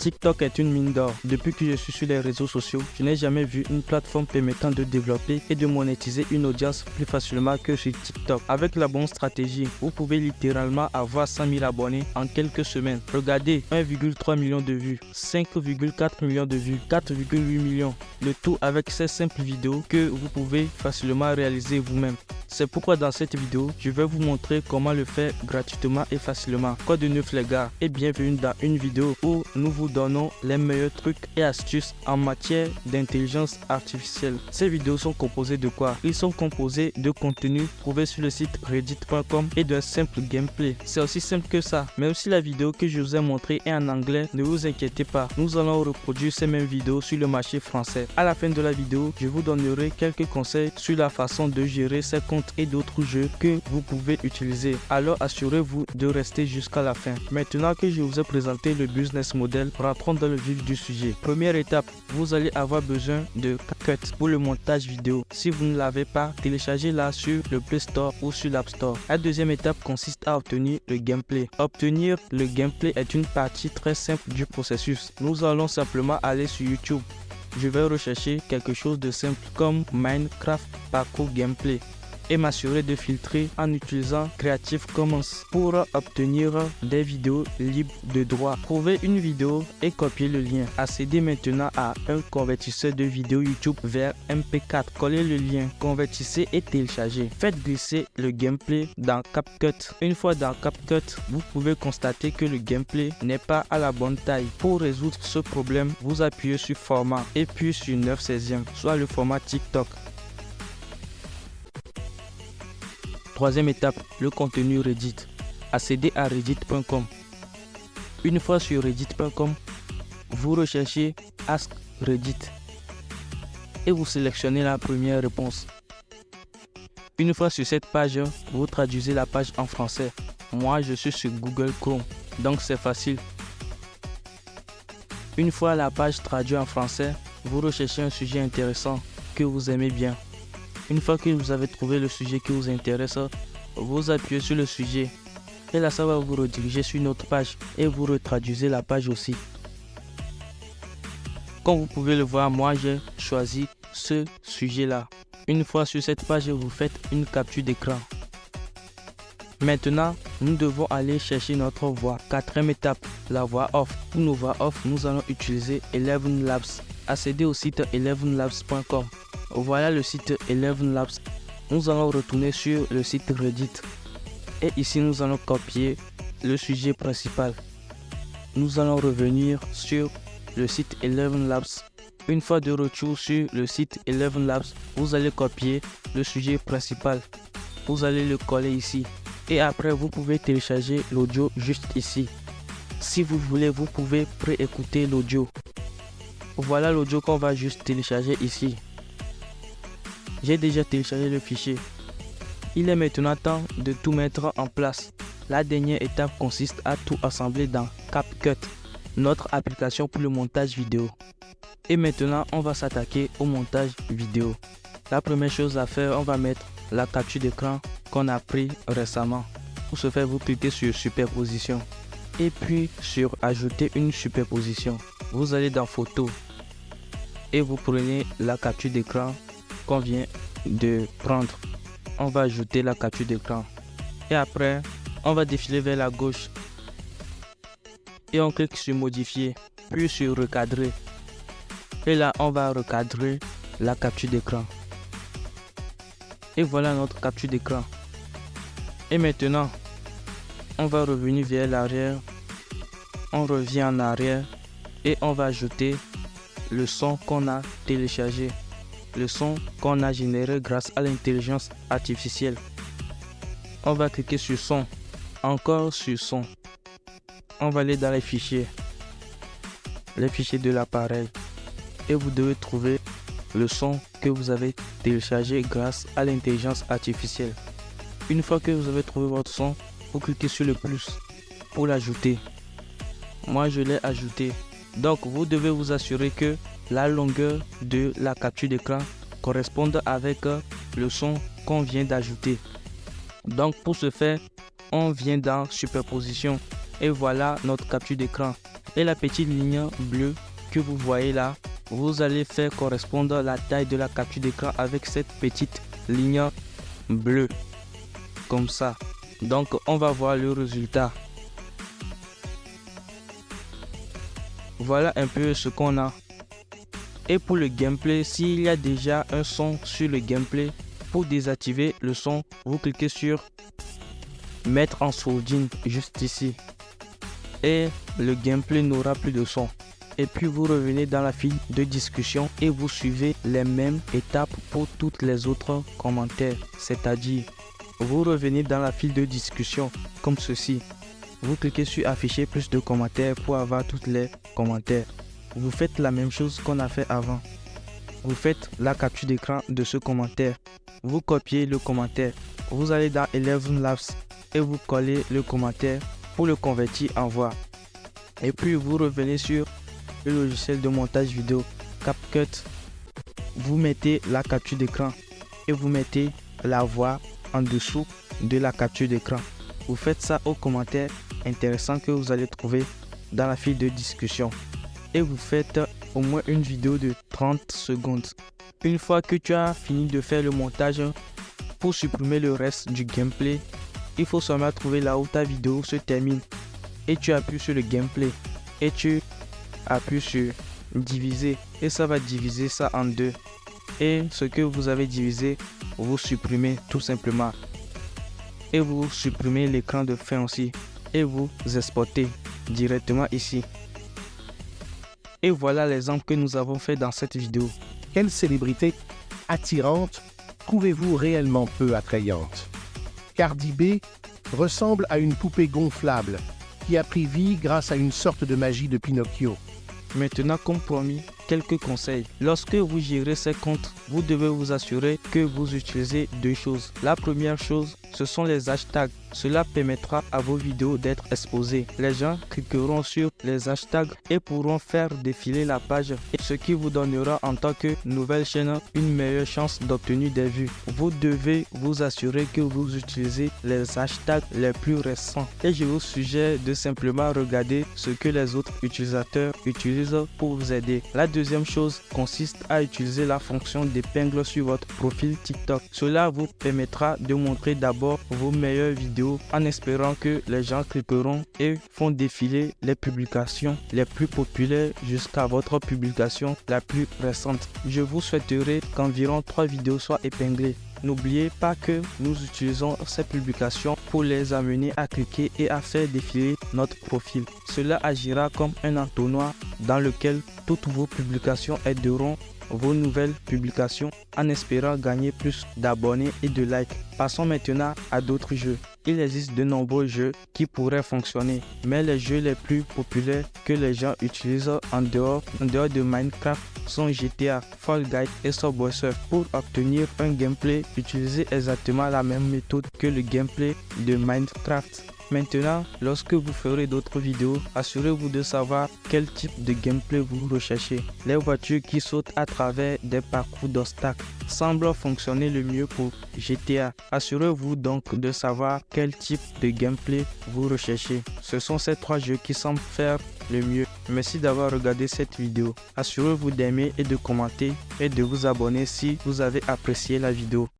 TikTok est une mine d'or. Depuis que je suis sur les réseaux sociaux, je n'ai jamais vu une plateforme permettant de développer et de monétiser une audience plus facilement que sur TikTok. Avec la bonne stratégie, vous pouvez littéralement avoir 100 000 abonnés en quelques semaines. Regardez, 1,3 million de vues, 5,4 millions de vues, 4,8 millions. Le tout avec ces simples vidéos que vous pouvez facilement réaliser vous-même. C'est pourquoi dans cette vidéo, je vais vous montrer comment le faire gratuitement et facilement. Quoi de neuf les gars, et bienvenue dans une vidéo où nous vous donnons les meilleurs trucs et astuces en matière d'intelligence artificielle. Ces vidéos sont composées de quoi? Ils sont composés de contenu trouvé sur le site reddit.com et d'un simple gameplay. C'est aussi simple que ça. Même si la vidéo que je vous ai montrée est en anglais, ne vous inquiétez pas. Nous allons reproduire ces mêmes vidéos sur le marché français. À la fin de la vidéo, je vous donnerai quelques conseils sur la façon de gérer ces comptes et d'autres jeux que vous pouvez utiliser. Alors assurez-vous de rester jusqu'à la fin. Maintenant que je vous ai présenté le business model, rentrons dans le vif du sujet. Première étape, vous allez avoir besoin de CapCut pour le montage vidéo. Si vous ne l'avez pas, téléchargez-la sur le Play Store ou sur l'App Store. La deuxième étape consiste à obtenir le gameplay. Obtenir le gameplay est une partie très simple du processus. Nous allons simplement aller sur YouTube. Je vais rechercher quelque chose de simple comme Minecraft Parkour Gameplay et m'assurer de filtrer en utilisant Creative Commons pour obtenir des vidéos libres de droit. Trouvez une vidéo et copiez le lien. Accédez maintenant à un convertisseur de vidéos YouTube vers MP4. Collez le lien, convertissez et téléchargez. Faites glisser le gameplay dans CapCut. Une fois dans CapCut, vous pouvez constater que le gameplay n'est pas à la bonne taille. Pour résoudre ce problème, vous appuyez sur Format et puis sur 9/16e, soit le format TikTok. Troisième étape, le contenu Reddit. Accédez à reddit.com. Une fois sur reddit.com, vous recherchez Ask Reddit et vous sélectionnez la première réponse. Une fois sur cette page, vous traduisez la page en français. Moi, je suis sur Google Chrome, donc c'est facile. Une fois la page traduite en français, vous recherchez un sujet intéressant que vous aimez bien. Une fois que vous avez trouvé le sujet qui vous intéresse, vous appuyez sur le sujet et là ça va vous rediriger sur une autre page et vous retraduisez la page aussi. Comme vous pouvez le voir, moi j'ai choisi ce sujet là. Une fois sur cette page, vous faites une capture d'écran. Maintenant, nous devons aller chercher notre voix. Quatrième étape, la voix off. Pour nos voix off, nous allons utiliser Eleven Labs. Accédez au site elevenlabs.com. Voilà le site Eleven Labs. Nous allons retourner sur le site Reddit. Et ici, nous allons copier le sujet principal. Nous allons revenir sur le site Eleven Labs. Une fois de retour sur le site Eleven Labs, vous allez copier le sujet principal. Vous allez le coller ici. Et après, vous pouvez télécharger l'audio juste ici. Si vous voulez, vous pouvez préécouter l'audio. Voilà l'audio qu'on va juste télécharger ici. J'ai déjà téléchargé le fichier. Il est maintenant temps de tout mettre en place. La dernière étape consiste à tout assembler dans CapCut, notre application pour le montage vidéo. Et maintenant, on va s'attaquer au montage vidéo. La première chose à faire, on va mettre la capture d'écran qu'on a pris récemment. Pour ce faire, vous cliquez sur superposition et puis sur ajouter une superposition. Vous allez dans photo et vous prenez la capture d'écran qu'on vient de prendre. On va ajouter la capture d'écran et après on va défiler vers la gauche et on clique sur modifier puis sur recadrer et là on va recadrer la capture d'écran et voilà notre capture d'écran. Et maintenant on va revenir vers l'arrière, on revient en arrière et on va ajouter le son qu'on a téléchargé, le son qu'on a généré grâce à l'intelligence artificielle. On va cliquer sur son, encore sur son. On va aller dans les fichiers de l'appareil et vous devez trouver le son que vous avez téléchargé grâce à l'intelligence artificielle. Une fois que vous avez trouvé votre son, vous cliquez sur le plus pour l'ajouter. Moi je l'ai ajouté. Donc vous devez vous assurer que la longueur de la capture d'écran corresponde avec le son qu'on vient d'ajouter. Donc pour ce faire, on vient dans superposition et voilà notre capture d'écran. Et la petite ligne bleue que vous voyez là, vous allez faire correspondre la taille de la capture d'écran avec cette petite ligne bleue. Comme ça. Donc on va voir le résultat. Voilà un peu ce qu'on a. Et pour le gameplay, s'il y a déjà un son sur le gameplay, pour désactiver le son, vous cliquez sur mettre en sourdine juste ici. Et le gameplay n'aura plus de son. Et puis vous revenez dans la file de discussion et vous suivez les mêmes étapes pour toutes les autres commentaires. C'est-à-dire, vous revenez dans la file de discussion comme ceci. Vous cliquez sur afficher plus de commentaires pour avoir tous les commentaires. Vous faites la même chose qu'on a fait avant. Vous faites la capture d'écran de ce commentaire. Vous copiez le commentaire. Vous allez dans 11 Labs et vous collez le commentaire pour le convertir en voix. Et puis vous revenez sur le logiciel de montage vidéo CapCut. Vous mettez la capture d'écran et vous mettez la voix en dessous de la capture d'écran. Vous faites ça au commentaire intéressant que vous allez trouver dans la file de discussion. Et vous faites au moins une vidéo de 30 secondes. Une fois que tu as fini de faire le montage, pour supprimer le reste du gameplay, il faut seulement trouver là où ta vidéo se termine. Et tu appuies sur le gameplay. Et tu appuies sur diviser. Et ça va diviser ça en deux. Et ce que vous avez divisé, vous supprimez tout simplement. Et vous supprimez l'écran de fin aussi. Et vous exportez directement ici. Et voilà l'exemple que nous avons fait dans cette vidéo. Quelle célébrité attirante trouvez-vous réellement peu attrayante? Cardi B ressemble à une poupée gonflable qui a pris vie grâce à une sorte de magie de Pinocchio. Maintenant, comme promis, quelques conseils. Lorsque vous gérez ces comptes, vous devez vous assurer que vous utilisez deux choses. La première chose, ce sont les hashtags. Cela permettra à vos vidéos d'être exposées. Les gens cliqueront sur les hashtags et pourront faire défiler la page, ce qui vous donnera en tant que nouvelle chaîne une meilleure chance d'obtenir des vues. Vous devez vous assurer que vous utilisez les hashtags les plus récents. Et je vous suggère de simplement regarder ce que les autres utilisateurs utilisent pour vous aider. La deuxième chose consiste à utiliser la fonction d'épingle sur votre profil TikTok. Cela vous permettra de montrer d'abord vos meilleures vidéos en espérant que les gens cliqueront et font défiler les publications les plus populaires jusqu'à votre publication la plus récente. Je vous souhaiterais qu'environ 3 vidéos soient épinglées. N'oubliez pas que nous utilisons ces publications pour les amener à cliquer et à faire défiler notre profil. Cela agira comme un entonnoir dans lequel toutes vos publications aideront vos nouvelles publications en espérant gagner plus d'abonnés et de likes. Passons maintenant à d'autres jeux. Il existe de nombreux jeux qui pourraient fonctionner, mais les jeux les plus populaires que les gens utilisent en dehors de Minecraft sont GTA, Fall Guys et Subway Surf. Pour obtenir un gameplay, utilisez exactement la même méthode que le gameplay de Minecraft. Maintenant, lorsque vous ferez d'autres vidéos, assurez-vous de savoir quel type de gameplay vous recherchez. Les voitures qui sautent à travers des parcours d'obstacles semblent fonctionner le mieux pour GTA. Assurez-vous donc de savoir quel type de gameplay vous recherchez. Ce sont ces 3 jeux qui semblent faire le mieux. Merci d'avoir regardé cette vidéo. Assurez-vous d'aimer et de commenter et de vous abonner si vous avez apprécié la vidéo.